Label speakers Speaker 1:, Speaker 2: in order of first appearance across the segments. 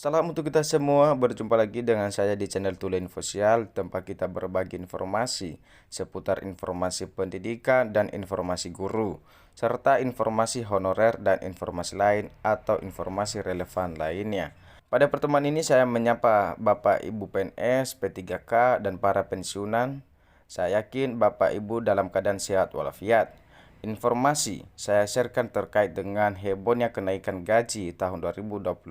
Speaker 1: Salam untuk kita semua, berjumpa lagi dengan saya di channel Tule Infosial, tempat kita berbagi informasi seputar informasi pendidikan dan informasi guru, serta informasi honorer dan informasi lain atau informasi relevan lainnya. Pada pertemuan ini saya menyapa Bapak Ibu PNS, P3K, dan para pensiunan. Saya yakin Bapak Ibu dalam keadaan sehat walafiat. Informasi saya sharekan terkait dengan hebohnya kenaikan gaji tahun 2025.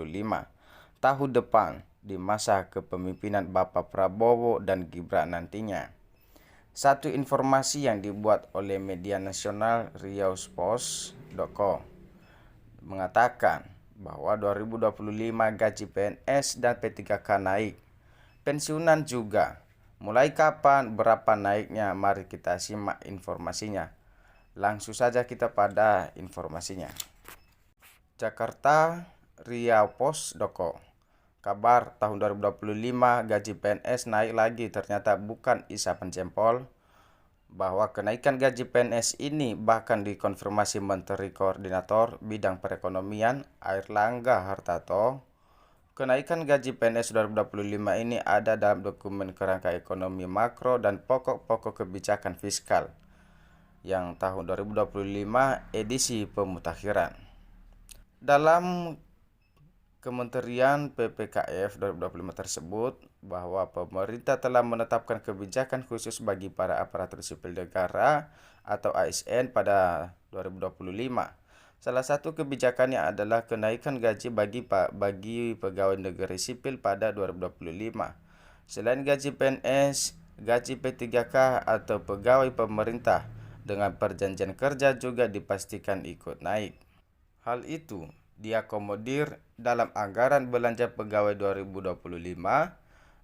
Speaker 1: Tahun depan di masa kepemimpinan Bapak Prabowo dan Gibran nantinya. Satu informasi yang dibuat oleh media nasional riauspos.co mengatakan bahwa 2025 gaji PNS dan P3K naik. Pensiunan juga. Mulai kapan, berapa naiknya? Mari kita simak informasinya. Langsung saja kita pada informasinya. Jakarta riauspos.co. Kabar tahun 2025 gaji PNS naik lagi, ternyata bukan isapan jempol. Bahwa kenaikan gaji PNS ini bahkan dikonfirmasi Menteri Koordinator Bidang Perekonomian Airlangga Hartarto. Kenaikan gaji PNS 2025 ini ada dalam dokumen kerangka ekonomi makro dan pokok-pokok kebijakan fiskal yang tahun 2025 edisi pemutakhiran. Dalam Kementerian PPKF 2025 tersebut bahwa pemerintah telah menetapkan kebijakan khusus bagi para aparatur sipil negara atau ASN pada 2025. Salah satu kebijakannya adalah kenaikan gaji bagi pegawai negeri sipil pada 2025. Selain gaji PNS, gaji P3K atau pegawai pemerintah dengan perjanjian kerja juga dipastikan ikut naik. Hal itu diakomodir dalam anggaran belanja pegawai 2025.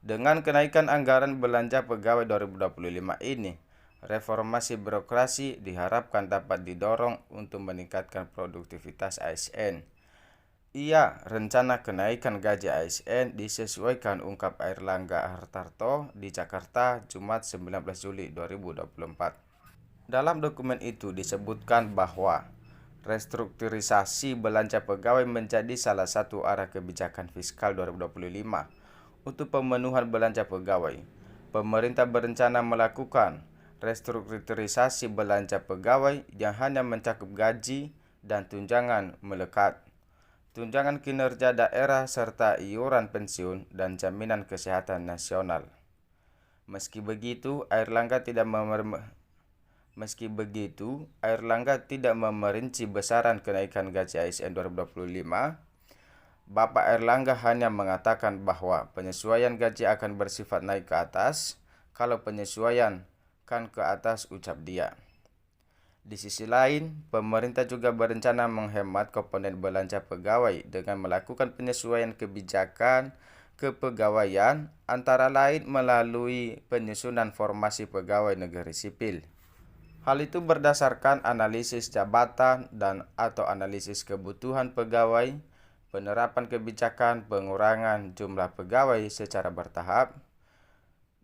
Speaker 1: Dengan kenaikan anggaran belanja pegawai 2025 ini, reformasi birokrasi diharapkan dapat didorong untuk meningkatkan produktivitas ASN. Ia rencana kenaikan gaji ASN disesuaikan, ungkap Airlangga Hartarto di Jakarta, Jumat 19 Juli 2024. Dalam dokumen itu disebutkan bahwa restrukturisasi belanja pegawai menjadi salah satu arah kebijakan fiskal 2025. Untuk pemenuhan belanja pegawai, pemerintah berencana melakukan restrukturisasi belanja pegawai yang hanya mencakup gaji dan tunjangan melekat, tunjangan kinerja daerah, serta iuran pensiun dan jaminan kesehatan nasional. Meski begitu, Airlangga tidak memerinci besaran kenaikan gaji ASN 2025. Bapak Airlangga hanya mengatakan bahwa penyesuaian gaji akan bersifat naik ke atas. Kalau penyesuaian kan ke atas, ucap dia. Di sisi lain, pemerintah juga berencana menghemat komponen belanja pegawai dengan melakukan penyesuaian kebijakan kepegawaian, antara lain melalui penyusunan formasi pegawai negeri sipil. Hal itu berdasarkan analisis jabatan dan atau analisis kebutuhan pegawai, penerapan kebijakan pengurangan jumlah pegawai secara bertahap,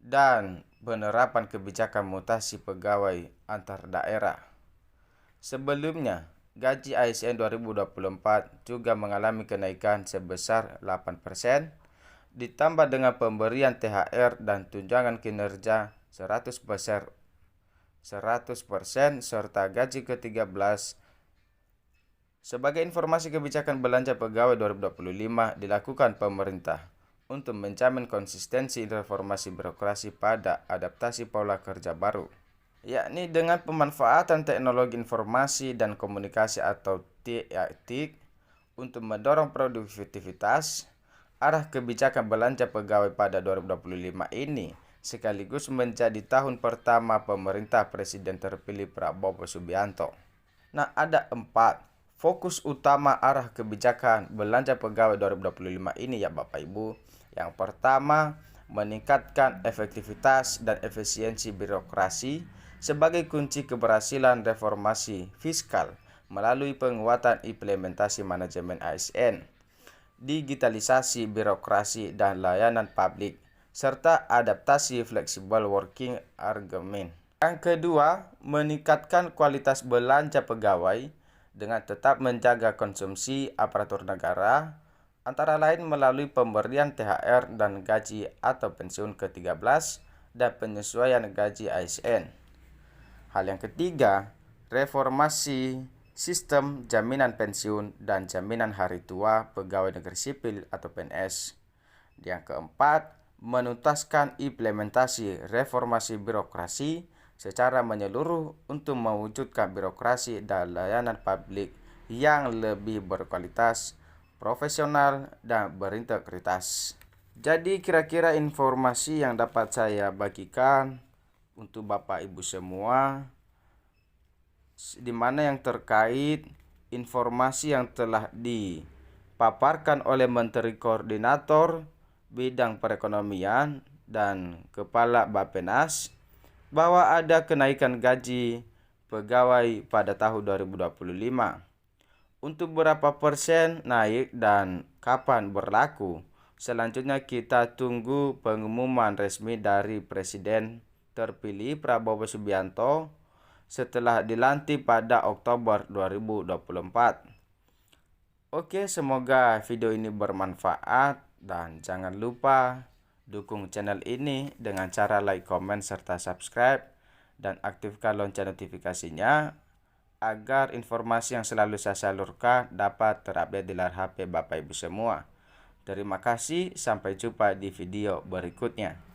Speaker 1: dan penerapan kebijakan mutasi pegawai antar daerah. Sebelumnya, gaji ASN 2024 juga mengalami kenaikan sebesar 8%, ditambah dengan pemberian THR dan tunjangan kinerja 100% serta gaji ke-13. Sebagai informasi, kebijakan belanja pegawai 2025 dilakukan pemerintah untuk menjamin konsistensi reformasi birokrasi pada adaptasi pola kerja baru, yakni dengan pemanfaatan teknologi informasi dan komunikasi atau TIK untuk mendorong produktivitas. Arah kebijakan belanja pegawai pada 2025 ini sekaligus menjadi tahun pertama pemerintah Presiden terpilih Prabowo Subianto. Nah, ada 4 fokus utama arah kebijakan belanja pegawai 2025 ini ya Bapak Ibu. Yang pertama, meningkatkan efektivitas dan efisiensi birokrasi sebagai kunci keberhasilan reformasi fiskal melalui penguatan implementasi manajemen ASN, digitalisasi birokrasi dan layanan publik, serta adaptasi flexible working arrangement. Yang kedua, meningkatkan kualitas belanja pegawai dengan tetap menjaga konsumsi aparatur negara, antara lain melalui pemberian THR dan gaji atau pensiun ke-13 dan penyesuaian gaji ASN. Hal yang ketiga, reformasi sistem jaminan pensiun dan jaminan hari tua pegawai negeri sipil atau PNS. Yang keempat, menuntaskan implementasi reformasi birokrasi secara menyeluruh untuk mewujudkan birokrasi dan layanan publik yang lebih berkualitas, profesional, dan berintegritas. Jadi kira-kira informasi yang dapat saya bagikan untuk Bapak Ibu semua, di mana yang terkait informasi yang telah dipaparkan oleh Menteri Koordinator Bidang Perekonomian dan Kepala Bappenas bahwa ada kenaikan gaji pegawai pada tahun 2025. Untuk berapa persen naik dan kapan berlaku, selanjutnya kita tunggu pengumuman resmi dari Presiden terpilih Prabowo Subianto setelah dilantik pada Oktober 2024. Oke, semoga video ini bermanfaat dan jangan lupa dukung channel ini dengan cara like, komen, serta subscribe dan aktifkan lonceng notifikasinya agar informasi yang selalu saya salurkan dapat terupdate di layar HP Bapak Ibu semua. Terima kasih, sampai jumpa di video berikutnya.